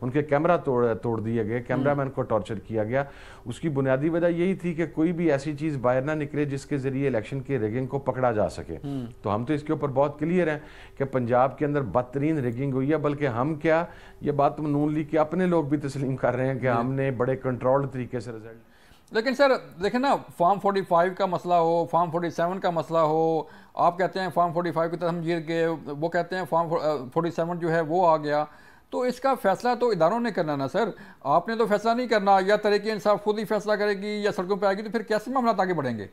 ان کے کیمرہ توڑ دیے گئے، کیمرہ مین کو ٹارچر کیا گیا، اس کی بنیادی وجہ یہی تھی کہ کوئی بھی ایسی چیز باہر نہ نکلے جس کے ذریعے الیکشن کی ریگنگ کو پکڑا جا سکے۔ تو ہم تو اس کے اوپر بہت کلیئر ہیں کہ پنجاب کے اندر بدترین ریگنگ ہوئی ہے، بلکہ ہم کیا، یہ بات نون لیگ کے اپنے لوگ بھی تسلیم کر رہے ہیں کہ ہم نے بڑے کنٹرولڈ طریقے سے رزلٹ۔ لیکن سر دیکھیں نا، فارم 45 کا مسئلہ ہو، فارم 47 کا مسئلہ ہو، آپ کہتے ہیں فارم 45 کی طرف ہم جیت گئے، وہ کہتے ہیں فارم 47 جو ہے وہ آ گیا، تو اس کا فیصلہ تو اداروں نے کرنا نا سر، آپ نے تو فیصلہ نہیں کرنا، یا تحریک انصاف خود ہی فیصلہ کرے گی یا سڑکوں پہ آئے گی، تو پھر کیسے معاملات آگے بڑھیں گے؟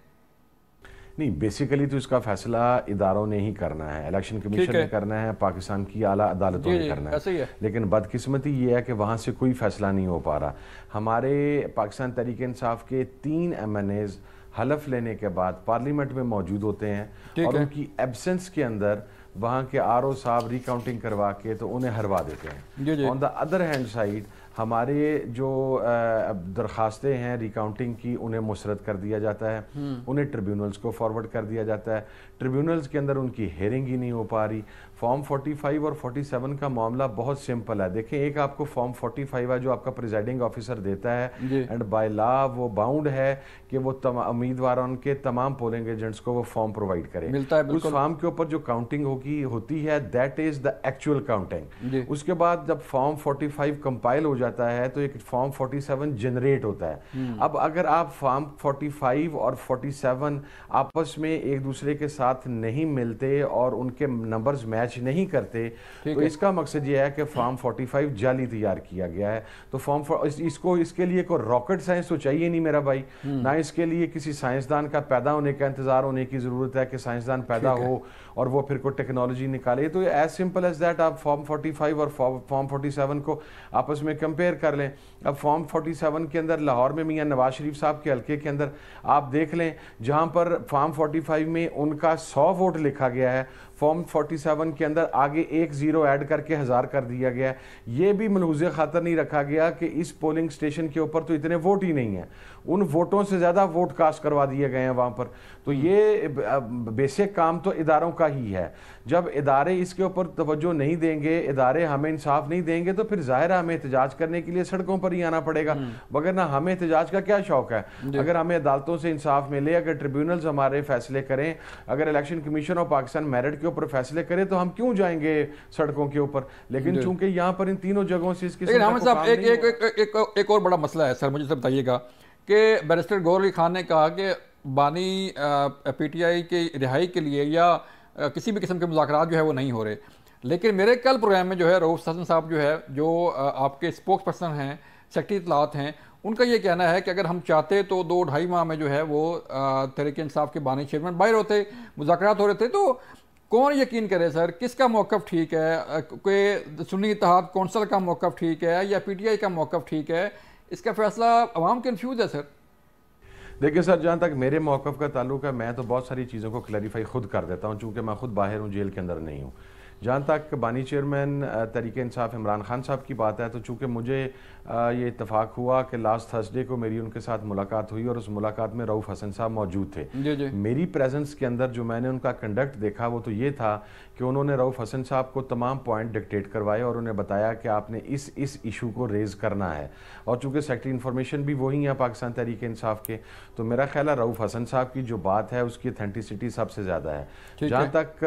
نہیں، بیسیکلی تو اس کا فیصلہ اداروں نے ہی کرنا ہے، الیکشن کمیشن نے کرنا ہے، پاکستان کی اعلیٰ عدالتوں نے کرنا ہے، لیکن بدقسمتی یہ ہے کہ وہاں سے کوئی فیصلہ نہیں ہو پا رہا۔ ہمارے پاکستان تحریک انصاف کے 3 MNAs حلف لینے کے بعد پارلیمنٹ میں موجود ہوتے ہیں، اور ان کی ایبسنس کے اندر وہاں کے RO صاحب ریکاؤنٹنگ کروا کے تو انہیں ہروا دیتے ہیں۔ آن دا ادر ہینڈ سائڈ ہمارے جو درخواستیں ہیں ریکاؤنٹنگ کی، انہیں مسترد کر دیا جاتا ہے، انہیں ٹریبیونلز کو فارورڈ کر دیا جاتا ہے، ٹریبیونلز کے اندر ان کی ہیرنگ ہی نہیں ہو پا رہی۔ فارم 45 اور 47 کا معاملہ بہت سمپل ہے، دیکھیں ایک آپ کو فارم 45 ہے جو آپ کا پریزائڈنگ آفیسر دیتا ہے، اینڈ بائی لا وہ باؤنڈ ہے کہ وہ امیدواروں کے تمام پولنگ ایجنٹس کو وہ فارم پرووائڈ کرے، اس فارم کے اوپر جو کاؤنٹنگ ہوتی ہے that is the actual counting. اس کے بعد جب فارم 45 کمپائل ہو جاتا ہے تو ایک فارم 47 جنریٹ ہوتا ہے۔ اب اگر آپ فارم 45 اور 47 آپس میں ایک دوسرے کے ساتھ نہیں ملتے اور ان کے نمبرز میچ نہیں کرتے، تو اس کا مقصد یہ ہے کہ فارم 45 جعلی تیار کیا گیا ہے۔ تو فارم اس کے لیے کوئی راکٹ سائنس تو چاہیے نہیں میرا بھائی، نہ اس کے لیے کسی سائنسدان کا پیدا ہونے کا انتظار ہونے کی ضرورت ہے کہ سائنسدان پیدا ہو اور وہ پھر کوئی ٹیکنالوجی نکالے۔ تو ایز سمپل ایز دیٹ، آپ فارم 45 اور فارم 47 کو آپس میں کمپیئر کر لیں۔ اب فارم 47 کے اندر لاہور میں میاں نواز شریف صاحب کے حلقے کے اندر آپ دیکھ لیں، جہاں پر فارم 45 میں ان کا 100 ووٹ لکھا گیا ہے، فارم 47 کے اندر آگے 1 0 ایڈ کر کے 1000 کر دیا گیا ہے۔ یہ بھی ملحوظ خاطر نہیں رکھا گیا کہ اس پولنگ سٹیشن کے اوپر تو اتنے ووٹ ہی نہیں ہیں، ان ووٹوں سے زیادہ ووٹ کاسٹ کروا دیے گئے ہیں وہاں پر۔ تو یہ بیسک کام تو اداروں کا ہی ہے۔ جب ادارے اس کے اوپر توجہ نہیں دیں گے، ادارے ہمیں انصاف نہیں دیں گے، تو پھر ظاہر ہے ہمیں احتجاج کرنے کے لیے سڑکوں پر ہی آنا پڑے گا، وگرنہ ہمیں احتجاج کا کیا شوق ہے؟ اگر ہمیں عدالتوں سے انصاف ملے، اگر ٹریبیونلز ہمارے فیصلے کریں، اگر election commission of Pakistan merit کے اوپر فیصلے کرے، تو ہم کیوں جائیں گے سڑکوں کے اوپر؟ لیکن چونکہ یہاں پر ان تینوں جگہوں سے اس لیکن حامد صاحب ایک اور بڑا مسئلہ ہے سر، مجھے بتائیے گا کہ بیرسٹر گوہر علی خان نے کہا کہ بانی PTI کی رہائی کے لیے یا کسی بھی قسم کے مذاکرات جو ہے وہ نہیں ہو رہے، لیکن میرے کل پروگرام میں جو ہے رؤوف حسن صاحب جو ہے، جو آپ کے اسپوکس پرسن ہیں، سیکرٹری اطلاعات ہیں، ان کا یہ کہنا ہے کہ اگر ہم چاہتے تو 2-2.5 ماہ میں جو ہے وہ تحریک انصاف کے بانی چیئرمین باہر ہوتے، مذاکرات ہو رہے تھے۔ تو کون یقین کرے سر، کس کا موقف ٹھیک ہے؟ کہ سنی اتحاد کونسل کا موقف ٹھیک ہے یا PTI کا موقف ٹھیک ہے؟ اس کا فیصلہ عوام کنفیوز ہے سر۔ دیکھیں سر، جہاں تک میرے موقف کا تعلق ہے، میں تو بہت ساری چیزوں کو کلیریفائی خود کر دیتا ہوں، چونکہ میں خود باہر ہوں، جیل کے اندر نہیں ہوں۔ جہاں تک بانی چیئرمین تحریک انصاف عمران خان صاحب کی بات ہے، تو چونکہ مجھے یہ اتفاق ہوا کہ لاسٹ تھرسڈے کو میری ان کے ساتھ ملاقات ہوئی، اور اس ملاقات میں رؤوف حسن صاحب موجود تھے۔ میری پریزنس کے اندر جو میں نے ان کا کنڈکٹ دیکھا وہ تو یہ تھا کہ انہوں نے رؤوف حسن صاحب کو تمام پوائنٹ ڈکٹیٹ کروائے اور انہیں بتایا کہ آپ نے اس ایشو کو ریز کرنا ہے، اور چونکہ سیکرٹری انفارمیشن بھی وہی ہیں پاکستان تحریک انصاف کے، تو میرا خیال ہے رؤوف حسن صاحب کی جو بات ہے اس کی اتھینٹسٹی سب سے زیادہ ہے۔ جہاں تک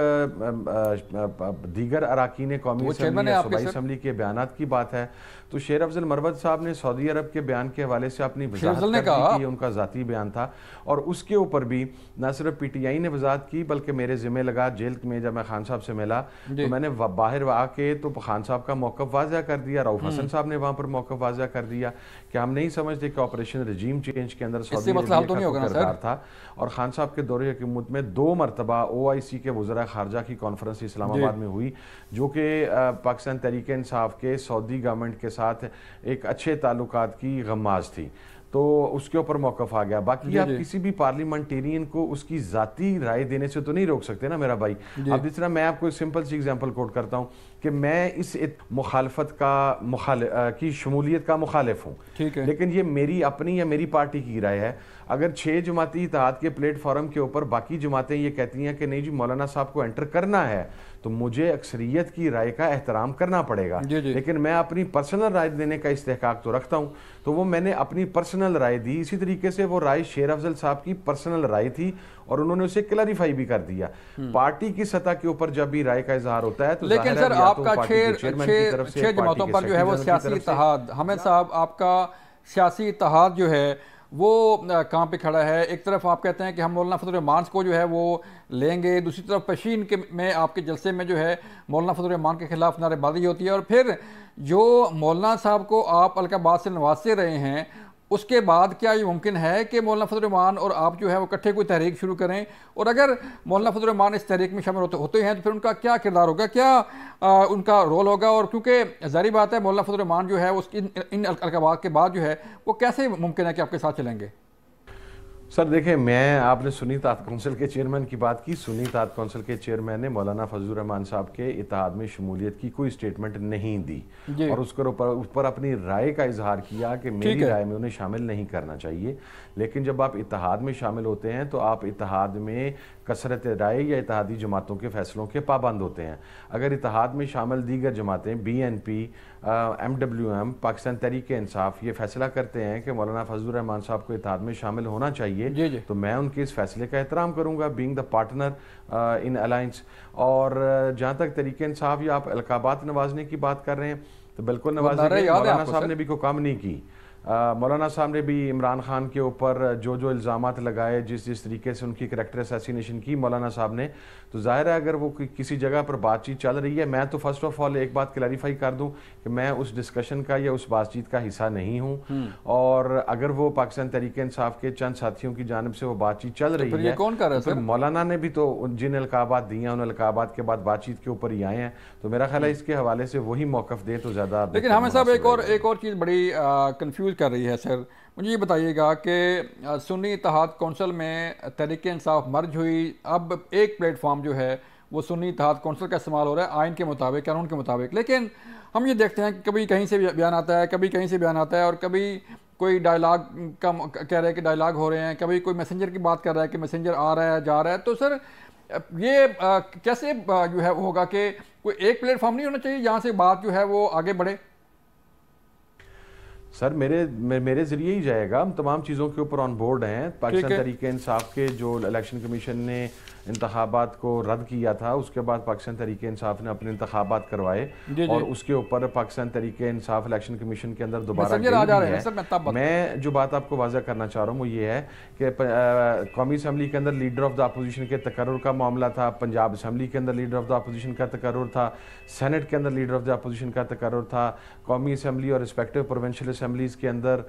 دیگر اراکین قومی اسمبلی یا صوبائی اسمبلی کے بیانات کی بات ہے، تو شیر افضل مروت صاحب نے سعودی عرب کے بیان کے حوالے سے اپنی وضاحت کر دی کہ یہ ان کا ذاتی بیان تھا، اور اس کے اوپر بھی نہ صرف PTI نے وضاحت کی بلکہ میرے ذمہ لگا جیل میں جب میں خان صاحب سے ملا تو میں نے باہر آ کے تو خان صاحب کا موقف واضح کر دیا، رؤوف حسن صاحب نے وہاں پر موقف واضح کر دیا کہ ہم نہیں سمجھتے کہ آپریشن رجیم چینج کے اندر سعودی عربیہ کا کردار تھا۔ اور خان صاحب کے دور حکومت میں 2 مرتبہ OIC کے وزراء خارجہ کی کانفرنس اسلام آباد میں ہوئی، جو کہ پاکستان تحریک انصاف کے سعودی گورنمنٹ کے ساتھ ایک اچھے تعلقات کی غماز تھی، تو اس کے اوپر موقف آ گیا۔ باقی آپ کسی بھی پارلیمنٹیرین کو اس کی ذاتی رائے دینے سے تو نہیں روک سکتے نا میرا بھائی۔ اب جس طرح میں آپ کو ایک سمپل سی ایگزامپل کوٹ کرتا ہوں کہ میں اس مخالفت کی شمولیت کا مخالف ہوں، لیکن یہ میری اپنی یا میری پارٹی کی رائے ہے۔ اگر 6 جماعتی اتحاد کے پلیٹ فارم کے اوپر باقی جماعتیں یہ کہتی ہیں کہ نہیں جی مولانا صاحب کو انٹر کرنا ہے، تو مجھے اکثریت کی رائے کا احترام کرنا پڑے گا، لیکن میں اپنی پرسنل رائے دینے کا استحقاق تو رکھتا ہوں۔ تو وہ میں نے اپنی پرسنل رائے دی، اسی طریقے سے وہ رائے شیر افضل صاحب کی پرسنل رائے تھی اور انہوں نے اسے کلیریفائی بھی کر دیا۔ پارٹی کی سطح کے اوپر جب بھی رائے کا اظہار ہوتا ہے تو لیکن سر آپ کا چھ جماعتوں پر جو ہے وہ سیاسی اتحاد، حامد صاحب آپ کا سیاسی اتحاد جو ہے وہ کہاں پہ کھڑا ہے؟ ایک طرف آپ کہتے ہیں کہ ہم مولانا فضل الرحمان کو جو ہے وہ لیں گے، دوسری طرف پشین میں آپ کے جلسے میں جو ہے مولانا فضل الرحمان کے خلاف نعرے بازی ہوتی ہے، اور پھر جو مولانا صاحب کو آپ القابات سے نوازتے رہے ہیں اس کے بعد کیا یہ ممکن ہے کہ مولانا فضل الرحمان اور آپ جو ہے وہ اکٹھے کوئی تحریک شروع کریں؟ اور اگر مولانا فضل الرحمان اس تحریک میں شامل ہوتے ہیں تو پھر ان کا کیا کردار ہوگا، کیا ان کا رول ہوگا؟ اور کیونکہ ظاہری بات ہے مولانا فضل الرحمان جو ہے ان القابات کے بعد جو ہے وہ کیسے ممکن ہے کہ آپ کے ساتھ چلیں گے؟ سر دیکھیں، میں آپ نے سنی اتحاد کونسل کے چیئرمین کی بات کی، سنی اتحاد کونسل کے چیئرمین نے مولانا فضل الرحمان صاحب کے اتحاد میں شمولیت کی کوئی سٹیٹمنٹ نہیں دی اور اس پر اپنی رائے کا اظہار کیا کہ میری رائے میں انہیں شامل نہیں کرنا چاہیے۔ لیکن جب آپ اتحاد میں شامل ہوتے ہیں تو آپ اتحاد میں کثرت رائے یا اتحادی جماعتوں کے فیصلوں کے پابند ہوتے ہیں۔ اگر اتحاد میں شامل دیگر جماعتیں BNP، MWM، پاکستان تحریک انصاف یہ فیصلہ کرتے ہیں کہ مولانا فضل الرحمان صاحب کو اتحاد میں شامل ہونا چاہیے تو میں ان کے اس فیصلے کا احترام کروں گا، being the partner in alliance. اور جہاں تک تحریک انصاف یا آپ القابات نوازنے کی بات کر رہے ہیں تو بالکل نوازیں گے۔ مولانا صاحب نے بھی کوئی کام نہیں کی، مولانا صاحب نے بھی عمران خان کے اوپر جو الزامات لگائے، جس طریقے سے ان کی کریکٹر اسیسینیشن کی مولانا صاحب نے، تو ظاہر ہے اگر وہ کسی جگہ پر بات چیت چل رہی ہے، میں تو فرسٹ آف آل ایک بات کلیریفائی کر دوں کہ میں اس ڈسکشن کا یا اس بات چیت کا حصہ نہیں ہوں، اور اگر وہ پاکستان تحریک انصاف کے چند ساتھیوں کی جانب سے وہ بات چیت چل رہی ہے تو مولانا نے بھی تو جن القابات دی ہیں ان القابات کے بعد بات چیت کے اوپر ہی آئے ہیں، تو میرا خیال ہے اس کے حوالے سے وہی موقف دے تو زیادہ۔ لیکن ہمیں صاحب ایک اور چیز بڑی کنفیوز کر رہی ہے سر، مجھے یہ بتائیے گا کہ سنی اتحاد کونسل میں تحریک انصاف مرج ہوئی، اب ایک پلیٹ فارم جو ہے وہ سنی اتحاد کونسل کا استعمال ہو رہا ہے آئین کے مطابق، قانون کے مطابق، لیکن ہم یہ دیکھتے ہیں کہ کبھی کہیں سے بیان آتا ہے، کبھی کہیں سے بیان آتا ہے، اور کبھی کوئی ڈائلاگ کا کہہ رہا ہے کہ ڈائلاگ ہو رہے ہیں، کبھی کوئی میسنجر کی بات کر رہا ہے کہ میسنجر آ رہا ہے جا رہا ہے، تو سر یہ کیسے جو ہے وہ ہوگا کہ کوئی ایک پلیٹ فارم نہیں ہونا چاہیے جہاں سے بات جو ہے وہ آگے بڑھے؟ سر میرے ذریعے ہی جائے گا، ہم تمام چیزوں کے اوپر آن بورڈ ہیں۔ پاکستان تحریک انصاف کے جو الیکشن کمیشن نے انتخابات کو رد کیا تھا، اس کے بعد پاکستان تحریک انصاف نے اپنے انتخابات کروائے اور اس کے اوپر پاکستان تحریک انصاف الیکشن کمیشن کے اندر دوبارہ گئی ہے۔ میں جو بات آپ کو واضح کرنا چاہ رہا ہوں وہ یہ ہے کہ قومی اسمبلی کے اندر لیڈر آف دا اپوزیشن کے تقرر کا معاملہ تھا، پنجاب اسمبلی کے اندر لیڈر آف دا اپوزیشن کا تقرر تھا، سینٹ کے اندر لیڈر آف دا اپوزیشن کا تقرر تھا، قومی اسمبلی اور ریسپیکٹو پروونشل اسمبلیز کے اندر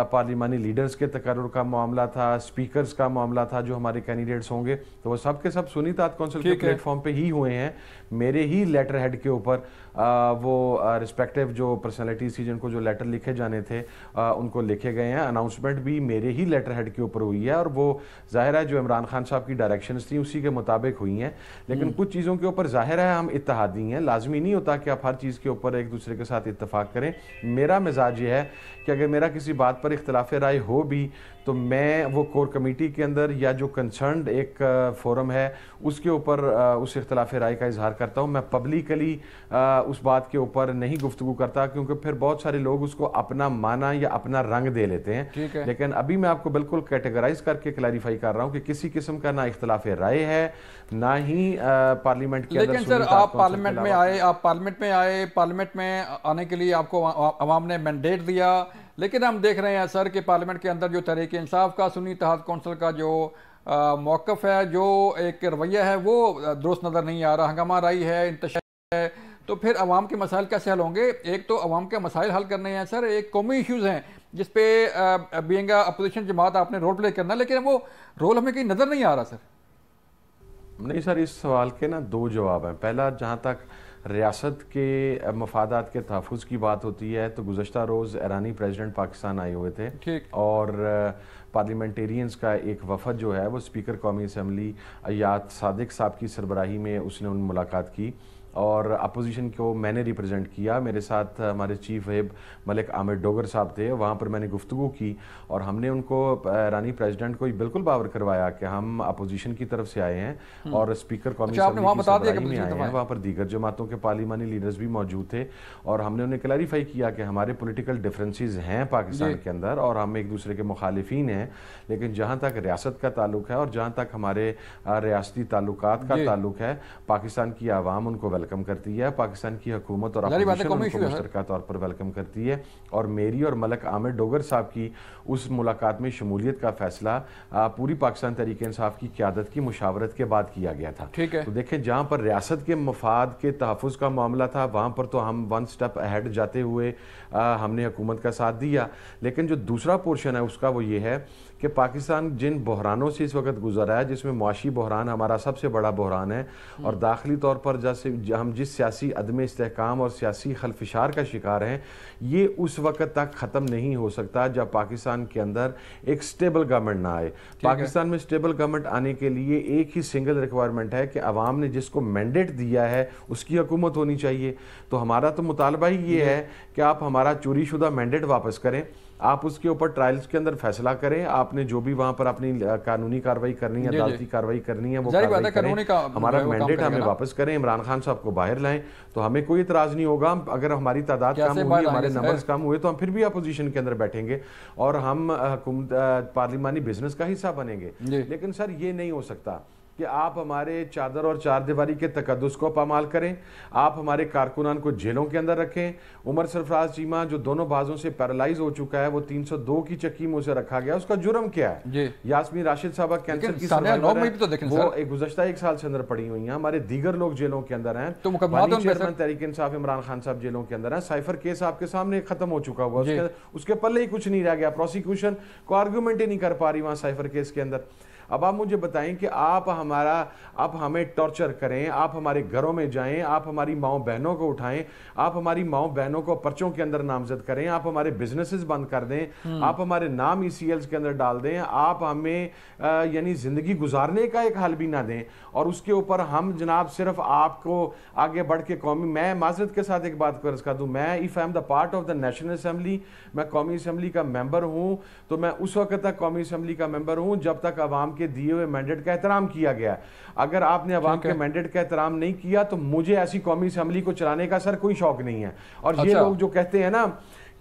پارلیمانی لیڈرز کے تقرر کا معاملہ تھا، سپیکرز کا معاملہ تھا جو ہمارے کینڈیڈیٹس ہوں گے، تو وہ سب کے سب سنی اتحاد کونسل کے پلیٹ فارم پہ ہی ہوئے ہیں۔ میرے ہی لیٹر ہیڈ کے اوپر وہ ریسپیکٹیو جو پرسنالٹیز تھی جن کو جو لیٹر لکھے جانے تھے ان کو لکھے گئے ہیں، اناؤنسمنٹ بھی میرے ہی لیٹر ہیڈ کے اوپر ہوئی ہے، اور وہ ظاہر ہے جو عمران خان صاحب کی ڈائریکشنز تھیں اسی کے مطابق ہوئی ہیں۔ لیکن کچھ چیزوں کے اوپر ظاہر ہے ہم اتحادی ہیں، لازمی نہیں ہوتا کہ آپ ہر چیز کے اوپر ایک دوسرے کے ساتھ اتفاق کریں۔ میرا مزاج یہ ہے کہ اگر میرا کسی بات پر اختلاف رائے ہو بھی تو میں وہ کور کمیٹی کے اندر یا جو کنسرنڈ ایک فورم ہے اس کے اوپر اس اختلاف رائے کا اظہار کرتا ہوں۔ میں پبلکلی اس بات کے اوپر نہیں گفتگو کرتا کیونکہ پھر بہت سارے لوگ اس کو اپنا معنی یا اپنا رنگ دے لیتے ہیں، لیکن ابھی میں آپ کو بالکل کیٹیگرائز کر کے کلیریفائی کر رہا ہوں کہ کسی قسم کا نہ اختلاف رائے ہے نہ ہی پارلیمنٹ کے اندر۔ لیکن سر آپ پارلیمنٹ میں آئے، پارلیمنٹ میں آنے کے لیے آپ کو عوام نے مینڈیٹ دیا، لیکن ہم دیکھ رہے ہیں سر کہ پارلیمنٹ کے اندر جو تحریک انصاف کا سنی اتحاد کونسل کا جو موقف ہے، جو ایک رویہ ہے، وہ درست نظر نہیں آ رہا، ہنگامہ رائی ہے، انتشار ہے، تو پھر عوام کے مسائل کیسے حل ہوں گے؟ ایک تو عوام کے مسائل حل کرنے ہیں سر، ایک قومی ایشوز ہیں جس پہ بینگ اپوزیشن جماعت آپ نے رول پلے کرنا، لیکن وہ رول ہمیں کہیں نظر نہیں آ رہا سر۔ نہیں سر، اس سوال کے نا دو جواب ہیں۔ پہلا، جہاں تک ریاست کے مفادات کے تحفظ کی بات ہوتی ہے تو گزشتہ روز ایرانی پریزیڈنٹ پاکستان آئے ہوئے تھے اور پارلیمنٹیرینز کا ایک وفد جو ہے وہ اسپیکر قومی اسمبلی ایاد صادق صاحب کی سربراہی میں اس نے ان ملاقات کی، اور اپوزیشن کو میں نے ریپرزینٹ کیا. میرے ساتھ ہمارے چیف ویب ملک عامر ڈوگر صاحب تھے. وہاں پر میں نے گفتگو کی اور ہم نے ان کو ایرانی پریزیڈنٹ کو بالکل باور کروایا کہ ہم اپوزیشن کی طرف سے آئے ہیں اور اسپیکر قومی اسمبلی کی سربراہی میں آئے ہیں. وہاں پر دیگر جماعتوں کے پارلیمانی لیڈرز بھی موجود تھے اور ہم نے انہیں کلیریفائی کیا کہ ہمارے پولیٹیکل ڈفرینسز ہیں پاکستان کے اندر اور ہم ایک دوسرے کے مخالفین ہیں, لیکن جہاں تک ریاست کا تعلق ہے اور جہاں تک ہمارے ریاستی تعلقات کا تعلق ہے, پاکستان کی عوام ان کو ویلکم کرتی ہے, پاکستان کی حکومت اور اپوزیشن ان کو مشترکہ طور پر ویلکم کرتی ہے. اور میری اور ملک عامر ڈوگر صاحب کی اس ملاقات میں شمولیت کا فیصلہ پوری پاکستان تحریک انصاف کی قیادت کی مشاورت کے بعد کیا گیا تھا. تو دیکھیں, جہاں پر ریاست کے مفاد کے تحفظ کا معاملہ تھا وہاں پر تو ہم ون سٹیپ اہیڈ جاتے ہوئے ہم نے حکومت کا ساتھ دیا, لیکن جو دوسرا پورشن ہے اس کا وہ یہ ہے کہ پاکستان جن بحرانوں سے اس وقت گزر رہا ہے, جس میں معاشی بحران ہمارا سب سے بڑا بحران ہے اور داخلی طور پر جیسے ہم جس سیاسی عدم استحکام اور سیاسی خلفشار کا شکار ہیں, یہ اس وقت تک ختم نہیں ہو سکتا جب پاکستان کے اندر ایک سٹیبل گورنمنٹ نہ آئے. پاکستان میں سٹیبل گورنمنٹ آنے کے لیے ایک ہی سنگل ریکوائرمنٹ ہے کہ عوام نے جس کو مینڈیٹ دیا ہے اس کی حکومت ہونی چاہیے. تو ہمارا تو مطالبہ ہی یہ ہے کہ آپ ہمارا چوری شدہ مینڈیٹ واپس کریں, آپ اس کے اوپر ٹرائلز کے اندر فیصلہ کریں, آپ نے جو بھی وہاں پر اپنی قانونی کارروائی کرنی ہے, عدالتی کارروائی کرنی ہے, وہ کارروائی کریں, ہمارا مینڈیٹ ہمیں واپس کریں, عمران خان صاحب کو باہر لائیں. تو ہمیں کوئی اعتراض نہیں ہوگا. اگر ہماری تعداد کم ہوئی, ہمارے نمبرز کم ہوئے, تو ہم پھر بھی اپوزیشن کے اندر بیٹھیں گے اور ہم پارلیمانی بزنس کا حصہ بنیں گے. لیکن سر یہ نہیں ہو سکتا کہ آپ ہمارے چادر اور چار دیواری کے تقدس کو پامال کریں, آپ ہمارے کارکنان کو جیلوں کے اندر رکھیں. عمر سرفراز چیمہ جو دونوں بازوں سے پیرالائز ہو چکا ہے, وہ 302 کی چکی میں اسے رکھا گیا, اس کا جرم کیا ہے؟ یاسمین راشد صاحبہ کینسر کی سروائیور ہیں, وہ گزشتہ 1 سال سے اندر پڑی ہوئی ہیں. ہمارے دیگر لوگ جیلوں کے اندر ہیں, بانی چیئرمین تحریک انصاف عمران خان صاحب جیلوں کے اندر ہیں. سائفر کیس آپ کے سامنے ختم ہو چکا ہوا, اس کے پلے ہی کچھ نہیں رہ گیا, پروسیکیوشن کو آرگومنٹ ہی نہیں کر پا رہی وہاں سائفر کیس کے اندر. اب آپ مجھے بتائیں کہ آپ ہمیں ٹارچر کریں, آپ ہمارے گھروں میں جائیں, آپ ہماری ماؤں بہنوں کو اٹھائیں, آپ ہماری ماؤں بہنوں کو پرچوں کے اندر نامزد کریں, آپ ہمارے بزنسز بند کر دیں, آپ ہمارے نام ECLs کے اندر ڈال دیں, آپ ہمیں یعنی زندگی گزارنے کا ایک حل بھی نہ دیں, اور اس کے اوپر ہم جناب صرف آپ کو آگے بڑھ کے میں معذرت کے ساتھ ایک بات کو عرض کر دوں, میں if I am the part of the National Assembly, میں قومی اسمبلی کا ممبر ہوں, تو میں اس وقت تک قومی اسمبلی کا ممبر ہوں جب تک عوام کے دیے ہوئے مینڈیٹ کا احترام کیا گیا. اگر آپ نے عوام کے مینڈیٹ کا احترام نہیں کیا تو مجھے ایسی قومی اسمبلی کو چلانے کا سر کوئی شوق نہیں ہے. اور یہ لوگ جو کہتے ہیں نا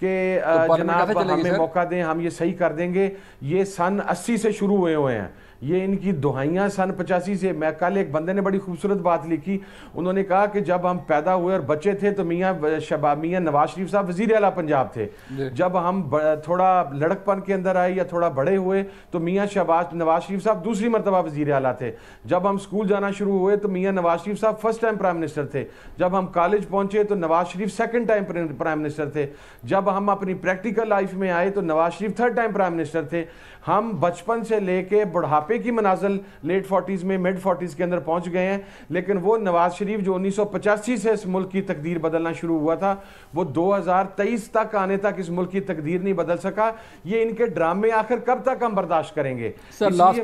کہ جناب ہمیں موقع دیں, ہم یہ صحیح کر دیں گے, یہ سن 80 سے شروع ہوئے ہیں, یہ ان کی دہائیاں سن 85 سے. میں کل ایک بندے نے بڑی خوبصورت بات لکھی, انہوں نے کہا کہ جب ہم پیدا ہوئے اور بچے تھے تو میاں نواز شریف صاحب وزیر اعلیٰ پنجاب تھے, جب ہم تھوڑا لڑک پن کے اندر آئے یا تھوڑا بڑے ہوئے تو میاں نواز شریف صاحب دوسری مرتبہ وزیر اعلیٰ تھے, جب ہم سکول جانا شروع ہوئے تو میاں نواز شریف صاحب فرسٹ ٹائم پرائم منسٹر تھے, جب ہم کالج پہنچے تو Nawaz Sharif second time prime minister تھے, جب ہم اپنی پریکٹیکل لائف میں آئے تو Nawaz Sharif third time prime minister تھے. ہم بچپن سے لے کے بڑھاپے کی منازل لیٹ 40s میں مڈ 40s کے اندر پہنچ گئے ہیں, لیکن وہ نواز شریف جو 1985 سے اس ملک کی تقدیر بدلنا شروع ہوا تھا, وہ 2023 تک آنے تک اس ملک کی تقدیر نہیں بدل سکا. یہ ان کے ڈرامے آخر کب تک ہم برداشت کریں گے؟ سر لاسٹ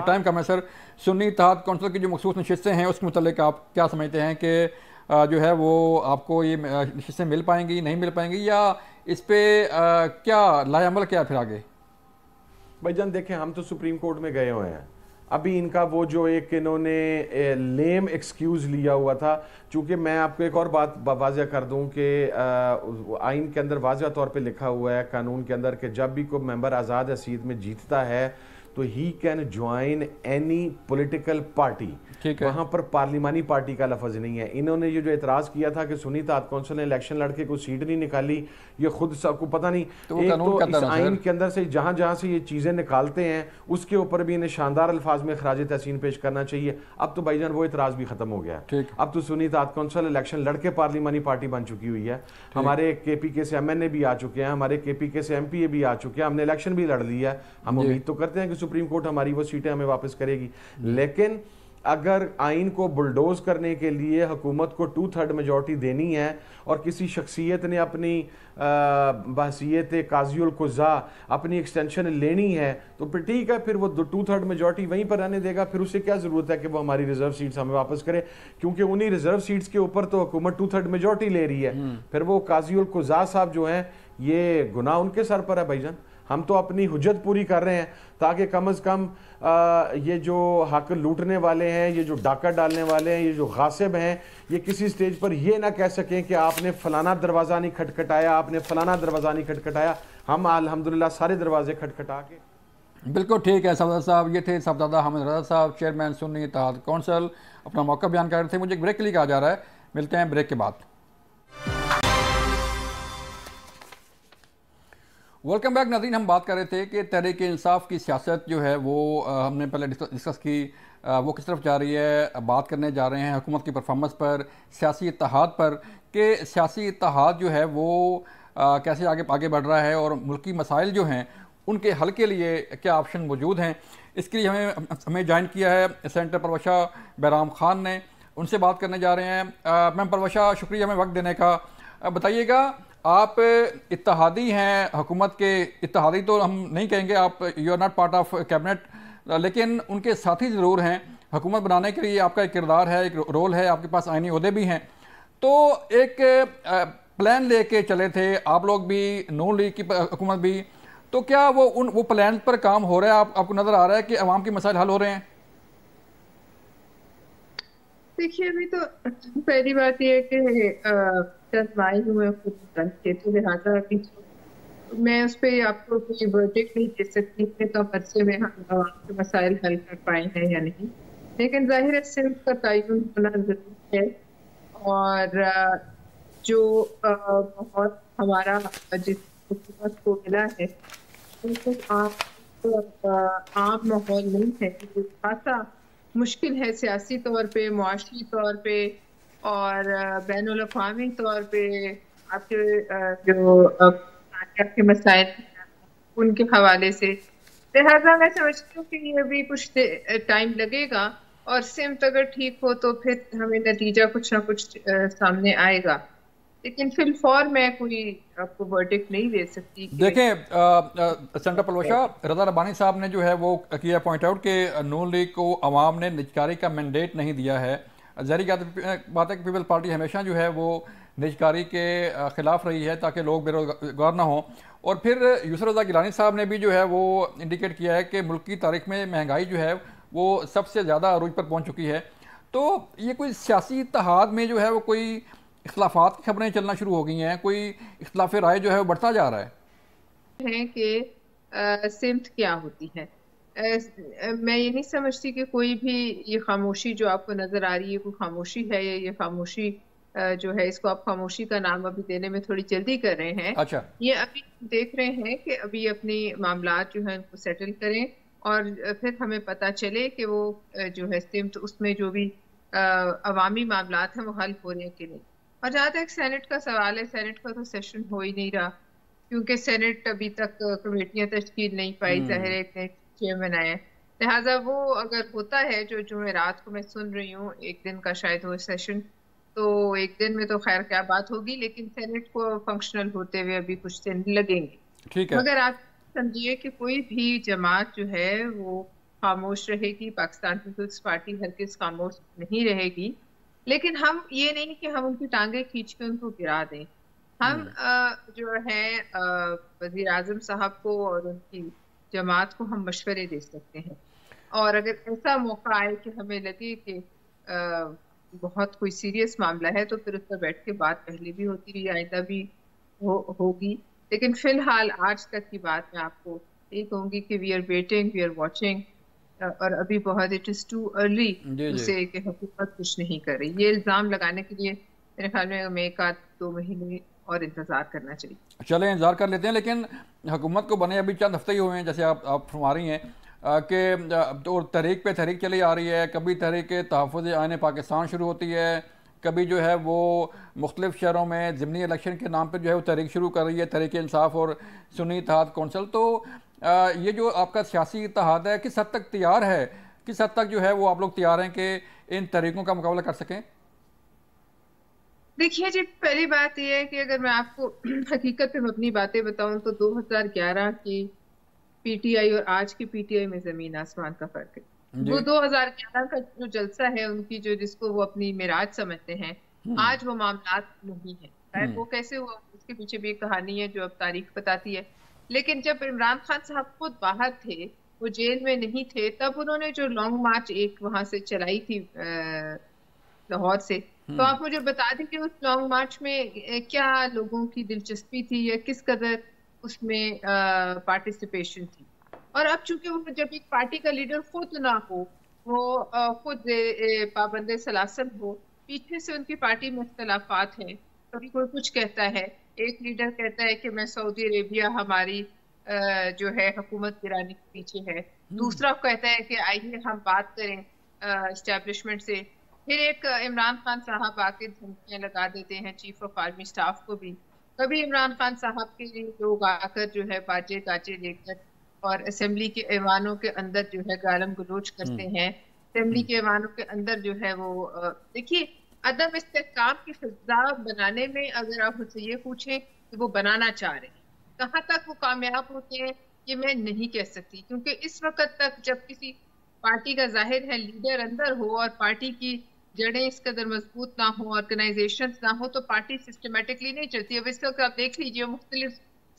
ٹائم کم ہے سر. سنی اتحاد کونسل کی جو مخصوص نشستیں ہیں اس کے متعلق آپ کیا سمجھتے ہیں کہ جو ہے وہ آپ کو یہ نشستیں مل پائیں گی, نہیں مل پائیں گی, یا اس پہ کیا لائے عمل کیا پھر آگے؟ بھائی جان دیکھیں, ہم تو سپریم کورٹ میں گئے ہوئے ہیں. ابھی ان کا وہ جو ایک انہوں نے لیم ایکسکیوز لیا ہوا تھا, چونکہ میں آپ کو ایک اور بات واضح کر دوں کہ آئین کے اندر واضح طور پہ لکھا ہوا ہے قانون کے اندر کہ جب بھی کوئی ممبر آزاد حیثیت میں جیتتا ہے تو he can join any political party. وہاں پر پارلیمانی پارٹی کا لفظ نہیں ہے. انہوں نے یہ جو اعتراض کیا تھا کہ سنی اتحاد کونسل نے الیکشن لڑ کے کوئی سیٹ نہیں نکالی, یہ خود سب کو پتہ نہیں, ایک تو اس آئین کے اندر سے جہاں جہاں سے یہ چیزیں نکالتے ہیں اس کے اوپر بھی انہیں شاندار الفاظ میں خراج تحسین پیش کرنا چاہیے. اب تو بھائی جان وہ اعتراض بھی ختم ہو گیا, اب تو سنی اتحاد کونسل الیکشن لڑ کے پارلیمانی پارٹی بن چکی ہوئی ہے. ہمارے KPK سے MNA بھی آ چکے ہیں, ہمارے KPK سے MPA بھی آ چکے ہیں, ہم نے الیکشن بھی لڑ لی ہے. ہم امید تو کرتے ہیں کہ سپریم کورٹ ہماری وہ سیٹیں ہمیں واپس کرے گی, لیکن اگر آئین کو بلڈوز کرنے کے لیے حکومت کو 2/3 میجورٹی دینی ہے اور کسی شخصیت نے اپنی بحثیت قاضی القضاء اپنی ایکسٹینشن لینی ہے تو پھر ٹھیک ہے، پھر وہ 2/3 میجورٹی وہیں پر رہنے دے گا. پھر اسے کیا ضرورت ہے کہ وہ ہماری ریزرو سیٹس ہمیں واپس کرے، کیونکہ انہی ریزرو سیٹس کے اوپر تو حکومت 2/3 میجورٹی لے رہی ہے. پھر وہ قاضی القضاء صاحب جو ہیں یہ گناہ ان کے سر پر ہے بھائی جان. ہم تو اپنی حجت پوری کر رہے ہیں تاکہ کم از کم یہ جو حق لوٹنے والے ہیں، یہ جو ڈاکہ ڈالنے والے ہیں، یہ جو غاصب ہیں، یہ کسی سٹیج پر یہ نہ کہہ سکیں کہ آپ نے فلانا دروازہ نہیں کھٹکھٹایا، آپ نے فلانا دروازہ نہیں کھٹکھٹایا. ہم الحمدللہ سارے دروازے کھٹکھٹا کے. بالکل ٹھیک ہے صفدر صاحب. یہ تھے صفدر حامد رضا صاحب، چیئرمین سنی اتحاد کونسل، اپنا موقع بیان کر رہے تھے. مجھے ایک بریک کے لیے کہا جا رہا ہے، ملتے ہیں بریک کے بعد. ویلکم بیک ناظرین. ہم بات کر رہے تھے کہ تحریک انصاف کی سیاست جو ہے وہ ہم نے پہلے ڈسکس کی، وہ کس طرف جا رہی ہے. بات کرنے جا رہے ہیں حکومت کی پرفارمنس پر، سیاسی اتحاد پر، کہ سیاسی اتحاد جو ہے وہ کیسے آگے بڑھ رہا ہے اور ملکی مسائل جو ہیں ان کے حل کے لیے کیا آپشن موجود ہیں. اس کے لیے ہمیں جوائن کیا ہے سینیٹر پروشا بیرام خان نے. ان سے بات کرنے جا رہے ہیں. میم پروشا، شکریہ ہمیں وقت دینے کا. بتائیے گا، آپ اتحادی ہیں، حکومت کے اتحادی تو ہم نہیں کہیں گے، آپ you are not part of cabinet, لیکن ان کے ساتھی ضرور ہیں. حکومت بنانے کے لیے آپ کا ایک کردار ہے، ایک رول ہے، آپ کے پاس آئینی عہدے بھی ہیں. تو ایک پلان لے کے چلے تھے آپ لوگ بھی، نون لیگ کی حکومت بھی. تو کیا وہ پلان پر کام ہو رہا ہے؟ آپ کو نظر آ رہا ہے کہ عوام کے مسائل حل ہو رہے ہیں؟ دیکھیے، ابھی تو پہلی بات یہ ہے کہ چند ماہ ہوئے خود بنتے، تو لہٰذا ابھی میں اس پہ آپ کو کوئی ورڈکٹ نہیں دے سکتی کہ کب عرصے میں ہم عوام کے مسائل حل کر پائے ہیں یا نہیں. لیکن ظاہر ہے صنف کا تعین ہونا ضروری ہے، اور جو ماحول ہمارا جس حکومت کو ملا ہے عام ماحول نہیں ہے، خاصا مشکل ہے سیاسی طور پہ، معاشی طور پہ اور بین طور پہ. آپ کے جو کے مسائل ان کے حوالے سے، لہٰذا میں سمجھتی ہوں کہ یہ ابھی کچھ ٹائم لگے گا، اور سمت اگر ٹھیک ہو تو پھر ہمیں نتیجہ کچھ نہ کچھ سامنے آئے گا. لیکن فی الفور میں کوئی آپ کو ورڈکٹ نہیں دے سکتی. دیکھیں سینیٹر پروشا، رضا ربانی صاحب نے جو ہے وہ کیا پوائنٹ آؤٹ کہ نون لیگ کو عوام نے نجکاری کا مینڈیٹ نہیں دیا ہے. ظاہری بات ہے کہ پیپل پارٹی ہمیشہ جو ہے وہ نجکاری کے خلاف رہی ہے تاکہ لوگ بے روزگار نہ ہوں. اور پھر یوسف رضا گیلانی صاحب نے بھی جو ہے وہ انڈیکیٹ کیا ہے کہ ملک کی تاریخ میں مہنگائی جو ہے وہ سب سے زیادہ عروج پر پہنچ چکی ہے. تو یہ کوئی سیاسی اتحاد میں جو ہے وہ کوئی اختلافات کی خبریں چلنا شروع ہو گئی ہیں، کوئی اختلاف رائے جو ہے وہ بڑھتا جا رہا ہے کہ سمت کیا ہوتی ہے. میں یہ نہیں سمجھتی کہ کوئی بھی یہ خاموشی جو آپ کو نظر آ رہی ہے کوئی خاموشی ہے. یہ خاموشی جو ہے، اس کو آپ خاموشی کا نام ابھی دینے میں تھوڑی جلدی کر رہے ہیں. اچھا، یہ ابھی دیکھ رہے ہیں کہ ابھی اپنی معاملات جو ہیں ان کو سیٹل کریں، اور پھر ہمیں پتہ چلے کہ وہ جو ہے سمت اس میں جو بھی عوامی معاملات ہیں وہ حل ہو رہے ہیں کہ نہیں. اور جہاں تک سینٹ کا سوال ہے، سینٹ کا تو سیشن ہو ہی نہیں رہا، کیونکہ سینٹ ابھی تک کمیٹیاں تشکیل نہیں پائی. ظاہر ہے ایک چیئرمین آئے ہیں، لہٰذا وہ اگر ہوتا ہے جو جمعرات کو میں سن رہی ہوں ایک دن کا شاید ہو سیشن، تو ایک دن میں تو خیر کیا بات ہوگی، لیکن سینٹ کو فنکشنل ہوتے ہوئے ابھی کچھ دن لگیں گے. ٹھیک ہے. مگر آپ سمجھیے کہ کوئی بھی جماعت جو ہے وہ خاموش رہے گی. پاکستان پیپلز پارٹی ہرگز خاموش نہیں رہے گی. لیکن ہم یہ نہیں کہ ہم ان کی ٹانگیں کھینچ کے ان کو گرا دیں. ہم جو ہے وزیر اعظم صاحب کو اور ان کی جماعت کو ہم مشورے دے سکتے ہیں، اور اگر ایسا موقع آئے کہ ہمیں لگے کہ بہت کوئی سیریس معاملہ ہے تو پھر اس پر بیٹھ کے بات پہلے بھی ہوتی رہی، آئندہ بھی ہوگی. لیکن فی الحال آج تک کی بات میں آپ کو یہ کہوں گی کہ we are waiting, we are watching, اور ابھی بہت اٹ از ٹو ارلی اسے کہ حکومت کچھ نہیں کر رہی. یہ الزام لگانے کے لیے میرے خیال میں ہمیں 1-2 مہینے اور انتظار کرنا چاہیے. چلیں انتظار کر لیتے ہیں. لیکن حکومت کو بنے ابھی چند ہفتے ہی ہوئے ہیں، جیسے آپ فرما رہی ہیں کہ تحریک پہ تحریک چلی آ رہی ہے. کبھی تحریک تحفظ آئین پاکستان شروع ہوتی ہے، کبھی جو ہے وہ مختلف شہروں میں ضمنی الیکشن کے نام پہ جو ہے وہ تحریک شروع کر رہی ہے، تحریک انصاف اور سنی اتحاد کونسل. تو یہ جو آپ کا سیاسی اتحاد ہے کس حد تک تیار ہے کس حد تک جو ہے وہ آپ لوگ تیار ہیں کہ ان تحریکوں کا مقابلہ کر سکیں؟ دیکھیے جی، پہلی بات یہ ہے کہ اگر میں آپ کو حقیقت پہ اپنی باتیں بتاؤں تو 2011 کی پی ٹی آئی اور آج کی پی ٹی آئی میں زمین آسمان کا فرق ہے۔ وہ 2011 کا جو جلسہ ہے ان کی، جو جس کو وہ اپنی معراج سمجھتے ہیں، آج وہ معاملات نہیں ہیں۔ خیر وہ کیسے ہوا، اس کے پیچھے بھی ایک کہانی ہے جو اب تاریخ بتاتی ہے۔ لیکن جب عمران خان صاحب خود باہر تھے، وہ جیل میں نہیں تھے، تب انہوں نے جو لانگ مارچ ایک وہاں سے چلائی تھی لاہور سے، تو آپ مجھے بتا دیں کہ اس لانگ مارچ میں کیا لوگوں کی دلچسپی تھی یا کس قدر اس میں پارٹیسپیشن تھی۔ اور اب چونکہ وہ جب ایک پارٹی کا لیڈر خود نہ ہو، وہ خود پابند سلاسل ہو، پیچھے سے ان کی پارٹی میں اختلافات ہیں، کبھی کوئی کچھ کہتا ہے، ایک لیڈر کہتا ہے کہ میں سعودی عربیہ ہماری جو ہے حکومت گرانے کے پیچھے ہے، دوسرا کہتا ہے کہ آئیے ہم بات کریں اسٹیبلشمنٹ سے، پھر ایک عمران خان صاحب آ کے دھمکیاں لگا دیتے ہیں چیف آف آرمی سٹاف کو بھی، کبھی عمران خان صاحب کے لوگ آ کر جو ہے باجے گاجے لے کر اور اسمبلی کے ایوانوں کے اندر جو ہے گالم گلوچ کرتے ہیں، اسمبلی کے ایوانوں کے اندر جو ہے وہ دیکھیے عدم استحکام کی فضا بنانے میں اگر آپ مجھ سے یہ پوچھیں کہ وہ بنانا چاہ رہے ہیں، کہاں تک وہ کامیاب ہوتے ہیں یہ میں نہیں کہہ سکتی، کیونکہ اس وقت تک جب کسی پارٹی کا ظاہر ہے لیڈر اندر ہو اور پارٹی کی جڑیں اس قدر مضبوط نہ ہو، آرگنائزیشن نہ ہو، تو پارٹی سسٹمیٹکلی نہیں چلتی۔ اب اس وقت آپ دیکھ لیجیے مختلف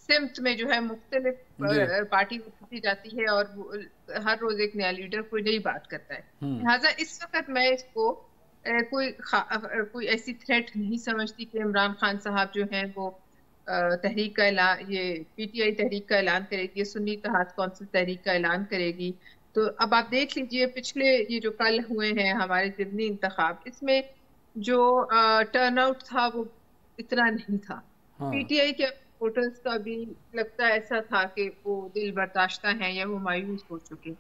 سمت میں جو ہے مختلف پارٹی اٹھتی جاتی ہے اور ہر روز ایک نیا لیڈر کوئی نئی بات کرتا ہے، لہٰذا اس وقت میں اس کو کوئی ایسی تھریٹ نہیں سمجھتی کہ عمران خان صاحب جو ہیں وہ تحریک کا اعلان، یہ پی ٹی آئی تحریک کا اعلان کرے گی، سنی اتحاد کونسل تحریک کا اعلان کرے گی۔ تو اب آپ دیکھ لیجئے پچھلے یہ جو کل ہوئے ہیں ہمارے ضمنی انتخاب، اس میں جو ٹرن آؤٹ تھا وہ اتنا نہیں تھا، پی ٹی آئی کے ووٹرز کا بھی لگتا ایسا تھا کہ وہ دل برداشتہ ہیں یا وہ مایوس ہو چکے۔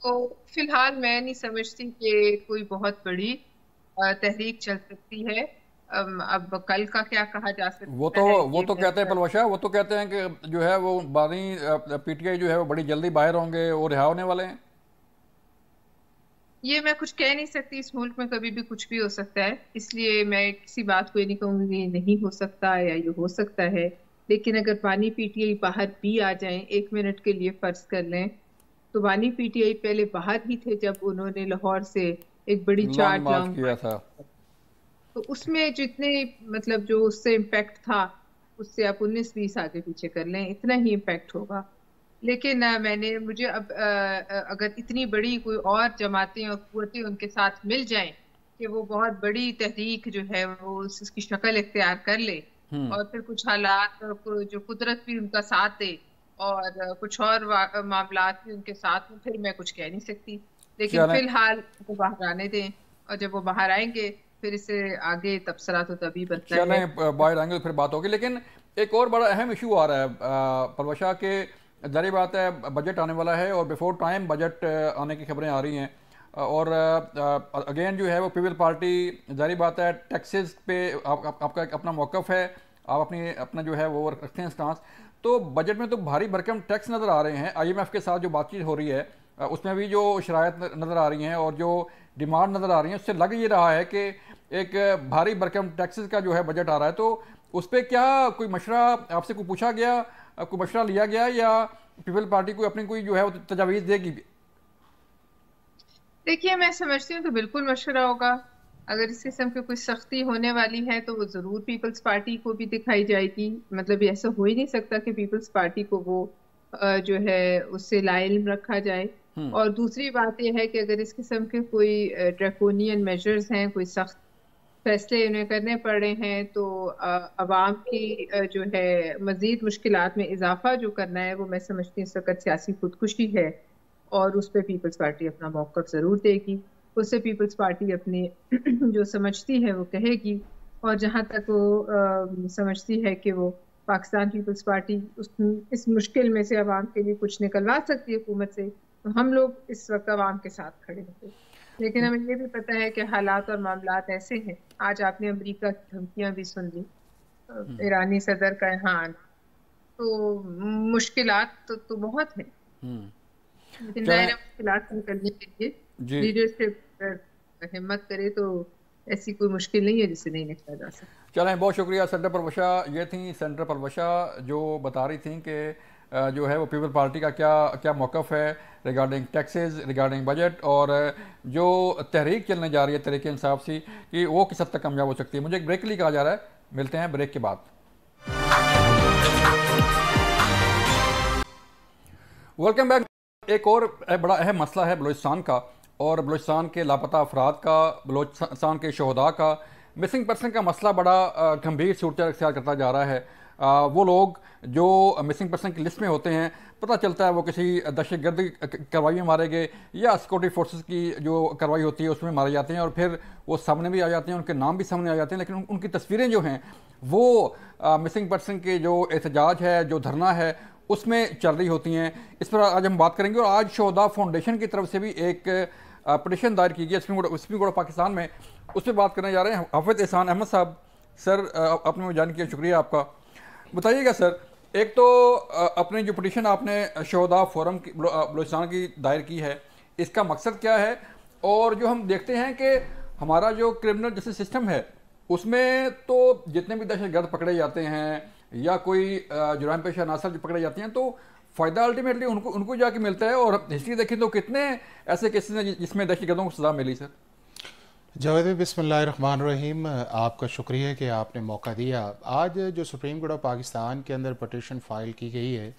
تو فی الحال میں نہیں سمجھتی کہ کوئی بہت بڑی تحریک چل سکتی ہے۔ اب کل کا کیا کہا جا سکتا ہے، وہ تو کہتے ہیں پلوشا، وہ تو کہتے ہیں کہ جو ہے وہ بانی پی ٹی آئی جو ہے وہ بڑی جلدی باہر ہوں گے اور رہا ہونے والے ہیں۔ یہ میں کچھ کہہ نہیں سکتی، اس ملک میں کبھی بھی کچھ بھی ہو سکتا ہے، اس لیے میں کسی بات کو یہ نہیں کہوں گی یہ نہیں ہو سکتا یا یہ ہو سکتا ہے، لیکن اگر بانی پی ٹی آئی باہر بھی آ جائیں، ایک منٹ کے لیے فرض کر لیں تو بانی پی ٹی آئی پہلے باہر ہی تھے جب انہوں نے لاہور سے ایک بڑی لانگ مارچ کیا تھا، تو اس میں جتنے مطلب جو اس سے امپیکٹ تھا اس سے آپ 19-20 آگے پیچھے کر لیں، اتنا ہی امپیکٹ ہوگا۔ لیکن مجھے اب اگر اتنی بڑی کوئی اور جماعتیں اور قوتیں ان کے ساتھ مل جائیں کہ وہ بہت بڑی تحریک جو ہے وہ اس کی شکل اختیار کر لے اور پھر کچھ حالات جو قدرت بھی ان کا ساتھ دے اور کچھ اور معاملات بھی ان کے ساتھ ہوں، پھر میں کچھ کہہ نہیں سکتی، لیکن فی الحال وہ باہر آنے دیں، اور جب وہ باہر آئیں گے پھر اس سے آگے تبصرہ تو تبھی بنتا ہے۔ چلیں باہر آئیں گے پھر بات ہوگی، لیکن ایک اور بڑا اہم ایشو آ رہا ہے پروشا کہ ظاہر بات ہے بجٹ آنے والا ہے اور بیفور ٹائم بجٹ آنے کی خبریں آ رہی ہیں، اور اگین جو ہے وہ پیپل پارٹی ظاہر بات ہے ٹیکسز پہ آپ کا ایک اپنا موقف ہے، آپ اپنا جو ہے وہ رکھتے ہیں سٹانس، تو بجٹ میں تو بھاری بھرکم ٹیکس نظر آ رہے ہیں، آئی ایم ایف کے ساتھ جو بات چیت ہو رہی ہے اس میں بھی جو شرائط نظر آ رہی ہیں اور جو ڈیمانڈ نظر آ رہی ہیں، اس سے لگ یہ رہا ہے کہ ایک بھاری بھرکم ٹیکسز کا جو ہے بجٹ آ رہا ہے، تو اس پہ کیا کوئی مشورہ آپ سے کوئی پوچھا گیا، کوئی مشورہ لیا گیا یا پیپل پارٹی کو اپنی کوئی جو ہے وہ تجاویز دے گی؟ دیکھیے میں سمجھتی ہوں کہ بالکل مشورہ ہوگا، اگر اس قسم کی کوئی سختی ہونے والی ہے تو وہ ضرور پیپلز پارٹی کو بھی دکھائی جائے گی، مطلب ایسا ہو ہی نہیں سکتا کہ پیپلز پارٹی کو وہ جو ہے اس سے لا علم رکھا جائے۔ اور دوسری بات یہ ہے کہ اگر اس قسم کے کوئی ڈریکونین میجرز ہیں، کوئی سخت فیصلے انہیں کرنے پڑ رہے ہیں، تو عوام کی جو ہے مزید مشکلات میں اضافہ جو کرنا ہے وہ میں سمجھتی ہوں اس وقت سیاسی خودکشی ہے، اور اس پہ پیپلز پارٹی اپنا موقف ضرور دے گی، اس سے پیپلز پارٹی اپنی جو سمجھتی ہے وہ کہے گی، اور جہاں تک وہ سمجھتی ہے کہ وہ پاکستان پیپلز پارٹی اس مشکل میں سے عوام کے لیے کچھ نکلوا سکتی ہے حکومت سے، تو ہم لوگ اس وقت عوام کے ساتھ کھڑے ہوتے، لیکن ہمیں یہ بھی پتہ ہے کہ حالات اور معاملات ایسے ہیں، آج آپ نے امریکہ کی دھمکیاں بھی سن لی، ایرانی صدر کا یہاں آنا، تو مشکلات تو بہت ہیں۔ لیکن ظاہر ہے مشکلات سے نکلنے کے لیے جی لیڈرشپ ہمت کرے تو ایسی کوئی مشکل نہیں ہے جس سے نہیں نکلا جا سکتا. چلیں، بہت شکریہ سینٹر پروشا. یہ تھیں سینٹر پروشا جو بتا رہی تھیں کہ جو ہے وہ پیپل پارٹی کا کیا موقف ہے ریگارڈنگ ٹیکسز، ریگارڈنگ بجٹ، اور جو تحریک چلنے جا رہی ہے تحریک انصاف سے کہ وہ کس حد تک کامیاب ہو سکتی ہے. مجھے ایک بریک کے لیے کہا جا رہا ہے، ملتے ہیں بریک کے بعد. Welcome back. ایک اور بڑا اہم مسئلہ ہے بلوچستان کا، اور بلوچستان کے لاپتہ افراد کا، بلوچستان کے شہداء کا، مسنگ پرسن کا مسئلہ بڑا گمبھیر صورت اختیار کرتا جا رہا ہے. وہ لوگ جو مسنگ پرسن کی لسٹ میں ہوتے ہیں، پتہ چلتا ہے وہ کسی دہشت گردی کارروائی میں مارے گئے یا سیکورٹی فورسز کی جو کارروائی ہوتی ہے اس میں مارے جاتے ہیں، اور پھر وہ سامنے بھی آ جاتے ہیں، ان کے نام بھی سامنے آ جاتے ہیں، لیکن ان کی تصویریں جو ہیں وہ مسنگ پرسن کے جو احتجاج ہے، جو دھرنا ہے، اس میں چل رہی ہوتی ہیں. اس پر آج ہم بات کریں گے. اور آج شہداء فاؤنڈیشن کی طرف سے بھی ایک پٹیشن دائر کی گئی سپریم کورٹ آف پاکستان میں، اس پہ بات کرنے جا رہے ہیں. حافظ احسان احمد صاحب، سر آپ نے جان کیا، شکریہ آپ کا. بتائیے گا سر، ایک تو اپنے جو پٹیشن آپ نے شہداء فورم کی بلوچستان کی دائر کی ہے، اس کا مقصد کیا ہے؟ اور جو ہم دیکھتے ہیں کہ ہمارا جو کرمنل جسٹس سسٹم ہے اس میں تو جتنے بھی دہشت گرد پکڑے جاتے ہیں یا کوئی جرائم پیشہ عناصر جو پکڑے جاتے ہیں تو فائدہ الٹیمیٹلی ان کو جا کے ملتا ہے. اور ہسٹری دیکھیں تو کتنے ایسے کیسز ہیں جس میں دہشت گردوں کو سزا ملی. سر جاوید، بسم اللہ الرحمن الرحیم. آپ کا شکریہ کہ آپ نے موقع دیا. آج جو سپریم کورٹ آف پاکستان کے اندر پٹیشن فائل کی گئی ہے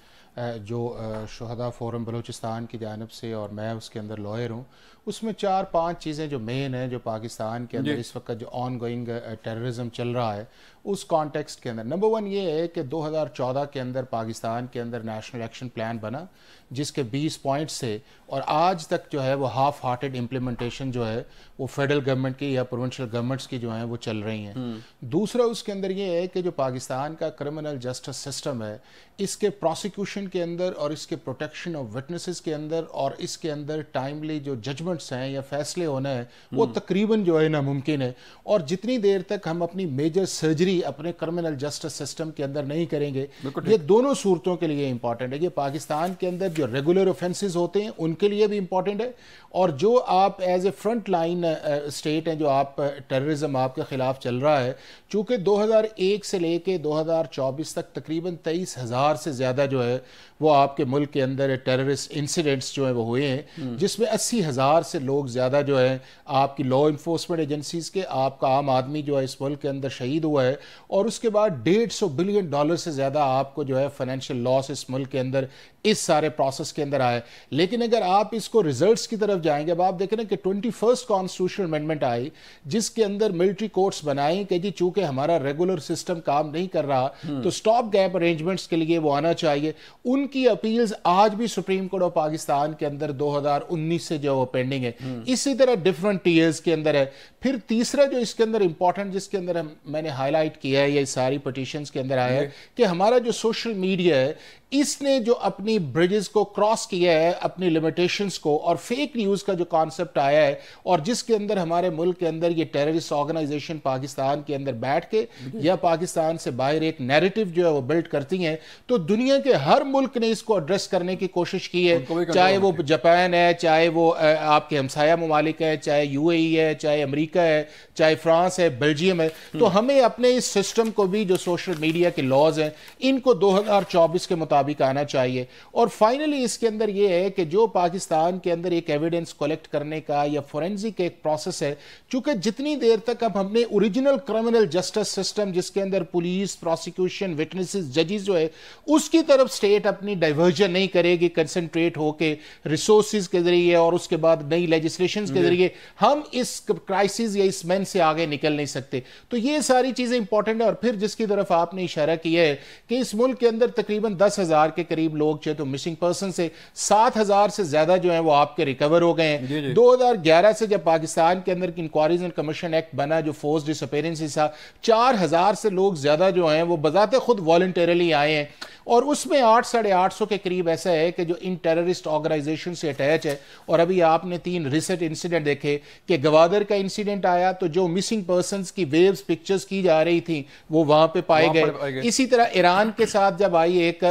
جو شہداء فورم بلوچستان کی جانب سے، اور میں اس کے اندر لائر ہوں، اس میں 4-5 چیزیں جو مین ہیں جو پاکستان کے اندر اس وقت جو آن گوئنگ ٹیررزم چل رہا ہے اس کانٹیکسٹ کے اندر. نمبر 1 یہ ہے کہ 2014 کے اندر پاکستان کے اندر نیشنل ایکشن پلان بنا جس کے 20 پوائنٹس سے، اور آج تک جو ہے وہ ہاف ہارٹڈ امپلیمنٹیشن جو ہے وہ فیڈرل گورنمنٹ کی یا پروونشل گورنمنٹس کی جو ہیں وہ چل رہی ہیں. دوسرا اس کے اندر یہ ہے کہ جو پاکستان کا کرمنل جسٹس سسٹم ہے، اس کے پروسیکیوشن کے اندر اور اس کے پروٹیکشن آف وٹنسز کے اندر اور اس کے اندر ٹائملی جو ججمنٹس ہیں یا فیصلے ہونا ہے وہ تقریباً جو ہے ناممکن ہے. اور جتنی دیر تک ہم اپنی میجر سرجری اپنے کرمنل جسٹس سسٹم کے اندر نہیں کریں گے، یہ دونوں صورتوں کے لیے امپورٹنٹ ہے. یہ پاکستان کے اندر جو ریگولر اوفینسز ہوتے ہیں ان کے لیے بھی امپورٹنٹ ہے، اور جو آپ as a front line state ہیں جو آپ ٹیررزم آپ کے خلاف چل رہا ہے، چونکہ 2001 سے لے کے 2024 تک تقریباً 23,000 سے زیادہ جو ہے وہ آپ کے ملک کے اندر ٹیررسٹ انسیڈنٹس جو ہیں وہ ہوئے ہیں، جس میں 80,000 سے لوگ زیادہ جو ہے آپ کی لا انفورسمنٹ ایجنسیز کے، آپ کا عام آدمی جو ہے اس ملک کے اندر شہید ہوا ہے، اور اس کے بعد $150 بلین سے زیادہ آپ کو جو ہے فائنینشیل لاس اس ملک کے اندر اس سارے پروسیس کے اندر آئے. لیکن اگر آپ اس کو ریزلٹس کی طرف جائیں گے، اب آپ دیکھیں کہ 21 کانسٹیٹیوشنل امینڈمنٹ آئی جس کے اندر ملٹری کورٹس بنائیں کہ جی چونکہ ہمارا ریگولر سسٹم کام نہیں کر رہا تو سٹاپ گیپ ارینجمنٹس کے لیے وہ آنا چاہیے. ان کی اپیلز آج بھی سپریم کورٹ آف پاکستان کے اندر 2019 سے جو وہ پینڈنگ ہے. اسی طرح ڈیفرنٹ ٹیئرز کے اندر ہے. پھر تیسرا جو اس کے اندر امپورٹنٹ جس کے اندر میں نے ہائی لائٹ کیا ہے، یہ ساری پٹیشنز کے اندر آیا ہے کہ ہمارا جو سوشل میڈیا ہے اس نے جو اپنی بریجز کو کراس کیا ہے، اپنی لیمیٹیشنز کو، اور فیک نیوز کا جو کانسیپٹ آیا ہے، اور جس کے اندر ہمارے ملک کے اندر یہ ٹیررسٹ آرگنائزیشن پاکستان کے اندر بیٹھ کے یا پاکستان سے باہر ایک نیریٹو جو ہے وہ بلڈ کرتی ہیں. تو دنیا کے ہر ملک نے اس کو ایڈریس کرنے کی کوشش کی ہے، چاہے وہ جاپان ہے، چاہے وہ آپ کے ہمسایہ ممالک ہیں، چاہے UAE ہے، چاہے امریکہ ہے، چاہے فرانس ہے، بیلجیم ہے. تو ہمیں اپنے اس سسٹم کو بھی جو سوشل میڈیا کے لاز ہیں ان کو 2024 کے مطابق آنا چاہیے. اور فائنلی اس کے اندر یہ ہے کہ جو پاکستان کے اندر ایک ایویڈنس کلیکٹ کرنے کا یا فورینزک ایک پروسیس ہے، چونکہ جتنی دیر تک اب ہم نے اوریجنل کرمنل جسٹس سسٹم جس کے اندر پولیس، پروسیکیوشن، وٹنسز، ججز جو ہے اس کی طرف سٹیٹ اپنی ڈائیورجن نہیں کرے گی کنسنٹریٹ ہو کے ریسورسز کے ذریعے اور اس کے بعد نئی لیجسلیشنز کے ذریعے، ہم اس کرائسس یا اس مین سے آگے نکل نہیں سکتے. تو یہ ساری چیزیں امپورٹنٹ ہیں. اور پھر جس کی طرف آپ نے اشارہ کیا ہے کہ اس ملک کے اندر تقریباً 10,000 کے قریب لوگ جو تو مسنگ پرسن سے 7,000 سے زیادہ جو ہیں وہ آپ کے ریکور ہو گئے ہیں. 2011 سے جب پاکستان کے اندر انکوائریز اینڈ کمیشن ایکٹ بنا جو فورس ڈس اپیرنس تھا، 4,000 سے لوگ زیادہ جو ہیں وہ بذات خود والنٹیرلی آئے ہیں. اور اس میں 800-850 کے قریب ایسا ہے کہ جو ان ٹیررسٹ آرگنائزیشن سے اٹیچ ہے. اور ابھی آپ نے 3 ریسنٹ انسیڈنٹ دیکھے کہ گوادر کا انسیڈنٹ آیا تو جو مسنگ پرسنز کی ویوز پکچرز کی جا رہی تھیں وہ وہاں پہ پائے گئے. اسی طرح ایران کے ساتھ جب آئی ایک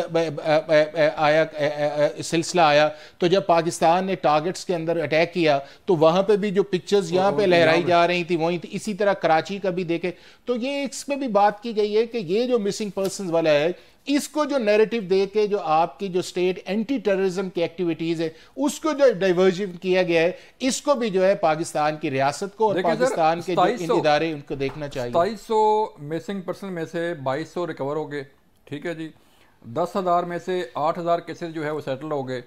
سلسلہ آیا تو جب پاکستان نے ٹارگٹس کے اندر اٹیک کیا تو وہاں پہ بھی جو پکچرز یہاں پہ لہرائی جا رہی تھی وہیں تھی. اسی طرح کراچی کا بھی دیکھے تو یہ اس میں بھی بات کی گئی ہے کہ یہ جو مسنگ پرسنز والا ہے اس کو جو نیریٹو دے کے جو آپ کی جو سٹیٹ اینٹی ٹیررزم کی ایکٹیویٹیز ہے اس کو جو ڈائیورژن کیا گیا ہے اس کو بھی جو ہے پاکستان کی ریاست کو اور پاکستان کے جو ادارے ان کو دیکھنا چاہیے. 2700 مسنگ پرسن میں سے 2200 ریکور ہو گئے, ٹھیک ہے جی. 10,000 میں سے 8,000 کیسز جو ہے وہ سیٹل ہو گئے,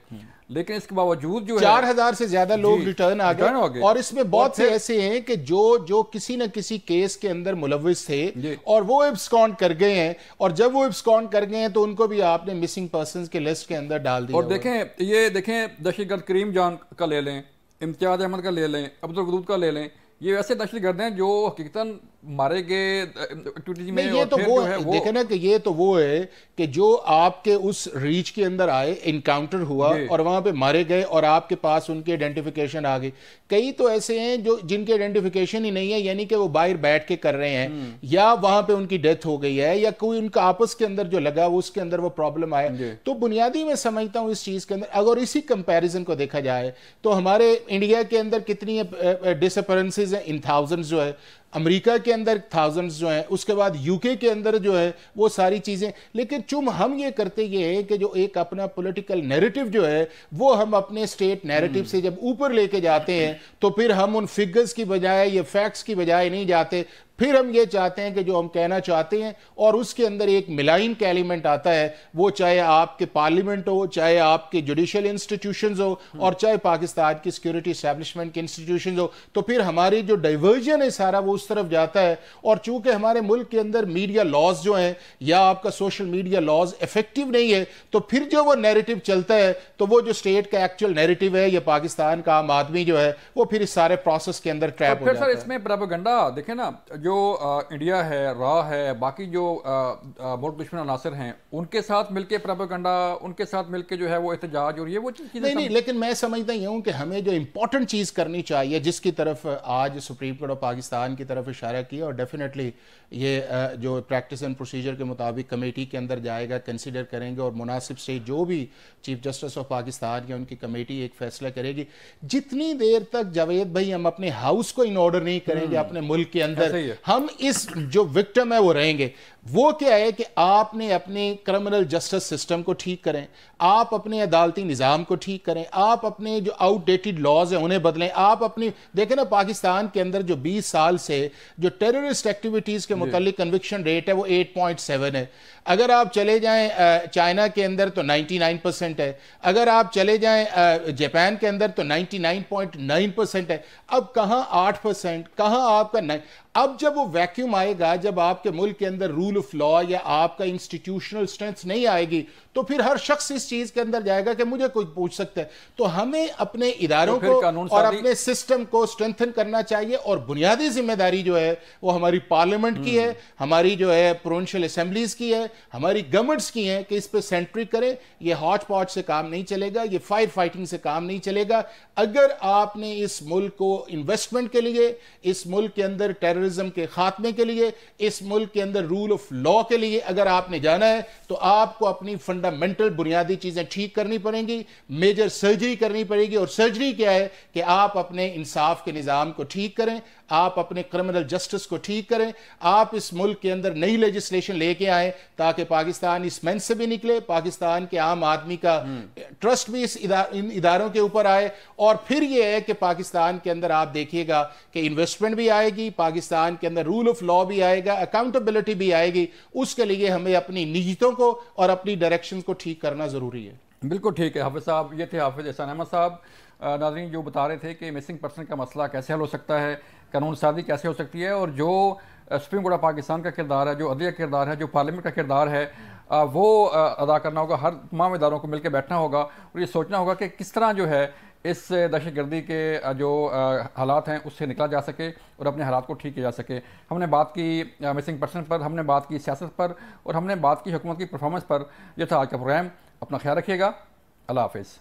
لیکن اس کے باوجود جو ہے 4,000 سے زیادہ لوگ ریٹرن آ گئے. اور اس میں بہت سے ایسے ہیں کہ جو کسی نہ کسی کیس کے اندر ملوث تھے اور وہ ابسکانڈ کر گئے ہیں, اور جب وہ ابسکانڈ کر گئے ہیں تو ان کو بھی آپ نے مسنگ پرسنز کے لسٹ کے اندر ڈال دیا. اور دیکھیں دہشت گرد کریم جان کا لے لیں, امتیاز احمد کا لے لیں, عبدالودود کا لے لیں, یہ ایسے دہشت گرد ہیں جو حقیقتاً مارے گئے ایکٹیویٹیز میں. یہ تو وہ دیکھیں نا کہ یہ تو وہ ہے کہ جو آپ کے اس ریچ کے اندر آئے, انکاؤنٹر ہوا اور وہاں پہ مارے گئے اور آپ کے پاس ان کے آئیڈینٹیفیکیشن آ گئی. کئی تو ایسے ہیں جن کے آئیڈینٹیفیکیشن ہی نہیں ہے, یعنی کہ وہ باہر بیٹھ کے کر رہے ہیں یا وہاں پہ ان کی ڈیتھ ہو گئی ہے یا کوئی ان کا آپس کے اندر جو لگا اس کے اندر وہ پرابلم آئے. تو بنیادی میں سمجھتا ہوں اس چیز کے اندر اگر اسی کمپیریزن کو دیکھا جائے تو ہمارے انڈیا کے اندر کتنی ڈس اپیرنسز ہیں, ان تھاؤزنڈز جو ہے, امریکہ کے اندر تھاؤزنڈز جو ہیں, اس کے بعد UK کے اندر جو ہے وہ ساری چیزیں. لیکن ہم یہ کرتے یہ ہے کہ جو ایک اپنا پولیٹیکل نیریٹو جو ہے وہ ہم اپنے سٹیٹ نیریٹو سے جب اوپر لے کے جاتے ہیں تو پھر ہم ان فگرز کی بجائے یا فیکٹس کی بجائے نہیں جاتے, پھر ہم یہ چاہتے ہیں کہ جو ہم کہنا چاہتے ہیں اور اس کے اندر ایک ملائن کا ایلیمنٹ آتا ہے, وہ چاہے آپ کے پارلیمنٹ ہو, چاہے آپ کے جوڈیشل انسٹیٹیوشنز ہو, اور چاہے پاکستان کی سیکیورٹی اسٹیبلشمنٹ کے انسٹیٹیوشنز ہو, تو پھر ہماری جو ڈائیورژن ہے سارا وہ اس طرف جاتا ہے. اور چونکہ ہمارے ملک کے اندر میڈیا لاز جو ہیں یا آپ کا سوشل میڈیا لاز افیکٹو نہیں ہے, تو پھر جو وہ نیریٹو چلتا ہے تو وہ جو سٹیٹ کا ایکچوئل نیریٹو ہے یا پاکستان کا عام آدمی جو ہے وہ پھر اس سارے پروسیس کے اندر ٹریپ ہو جاتا ہے. پھر سر اس میں پروپیگنڈا دیکھیں نا, جو انڈیا ہے, را ہے, باقی جو ملک دشمن عناصر ہیں ان کے ساتھ مل کے پروپیگنڈا, ان کے ساتھ مل کے جو ہے وہ احتجاج, اور یہ وہ چیزیں نہیں. لیکن میں سمجھتا ہوں کہ ہمیں جو امپورٹنٹ چیز کرنی چاہیے جس کی طرف آج سپریم کورٹ آف پاکستان کی طرف اشارہ کیا, اور ڈیفینیٹلی یہ جو پریکٹس اینڈ پروسیجر کے مطابق کمیٹی کے اندر جائے گا, کنسیڈر کریں گے, اور مناسب سٹیٹ جو بھی چیف جسٹس آف پاکستان کی ان کی کمیٹی ایک فیصلہ کرے گی. جتنی دیر تک جاوید بھائی ہم اپنے ہاؤس کو ان آرڈر نہیں کریں گے اپنے ملک کے اندر, ہم اس جو وکٹم ہے وہ رہیں گے. وہ کیا ہے کہ آپ نے اپنے کرمنل جسٹس سسٹم کو ٹھیک کریں, آپ اپنے عدالتی نظام کو ٹھیک کریں, آپ اپنے جو آؤٹ ڈیٹڈ لاز ہیں انہیں بدلیں. آپ اپنی دیکھیں نا پاکستان کے اندر جو 20 سال سے جو ٹیررسٹ ایکٹیویٹیز کے متعلق کنوکشن ریٹ ہے وہ 8.7 ہے. اگر آپ چلے جائیں چائنا کے اندر تو 99% ہے, اگر آپ چلے جائیں جاپان کے اندر تو 99.9% ہے. اب کہاں 8%, کہاں آپ کا 9. اب جب وہ ویکیوم آئے گا, جب آپ کے ملک کے اندر رول آف لا یا آپ کا انسٹیٹیوشنل سٹرینتھ نہیں آئے گی, تو پھر ہر شخص اس چیز کے اندر جائے گا کہ مجھے کوئی پوچھ سکتا ہے. تو ہمیں اپنے اداروں کو اور اپنے سسٹم کو سٹرینتھن کرنا چاہیے, اور بنیادی ذمہ داری جو ہے وہ ہماری پارلیمنٹ کی ہے, ہماری جو ہے پروونشل اسمبلیز کی ہے, ہماری گورنمنٹس کی ہیں کہ اس پہ سینٹرک کریں. یہ ہاٹ پاٹ سے کام نہیں چلے گا, یہ فائر فائٹنگ سے کام نہیں چلے گا. اگر آپ نے اس ملک کو انویسٹمنٹ کے لیے, اس ملک کے اندر ٹیررزم کے خاتمے کے لیے, اس ملک کے اندر رول آف لا کے لیے اگر آپ نے جانا ہے, تو آپ کو اپنی فنڈامنٹل بنیادی چیزیں ٹھیک کرنی پڑیں گی, میجر سرجری کرنی پڑے گی. اور سرجری کیا ہے کہ آپ اپنے انصاف کے نظام کو ٹھیک کریں, آپ اپنے کرمنل جسٹس کو ٹھیک کریں, آپ اس ملک کے اندر نئی لیجسلیشن لے کے آئیں تاکہ پاکستان اس مین سے بھی نکلے, پاکستان کے عام آدمی کا ٹرسٹ بھی ان اداروں کے اوپر آئے. اور پھر یہ ہے کہ پاکستان کے اندر آپ دیکھیے گا کہ انویسٹمنٹ بھی آئے گی, پاکستان کے اندر رول آف لا بھی آئے گا, اکاؤنٹیبلٹی بھی آئے گی. اس کے لیے ہمیں اپنی نیتوں کو اور اپنی ڈائریکشن کو ٹھیک کرنا ضروری ہے. بالکل ٹھیک ہے حافظ صاحب. یہ تھے حافظ احسان احمد صاحب. ناظرین جو بتا رہے تھے کہ مسنگ پرسن کا مسئلہ کیسے حل ہو سکتا ہے, قانون سازی کیسے ہو سکتی ہے, اور جو سپریم کورٹ آف پاکستان کا کردار ہے, جو عدلیہ کا کردار ہے, جو پارلیمنٹ کا کردار ہے, وہ ادا کرنا ہوگا. ہر تمام اداروں کو مل کے بیٹھنا ہوگا اور یہ سوچنا ہوگا کہ کس طرح جو ہے اس دہشت گردی کے جو حالات ہیں اس سے نکلا جا سکے اور اپنے حالات کو ٹھیک کیا جا سکے. ہم نے بات کی مسنگ پرسن پر، ہم نے بات کی سیاست پر، اور ہم نے بات کی حکومت کی پرفارمنس پر. یہ تھا آج کا پروگرام. اپنا خیال رکھیے گا. اللہ حافظ.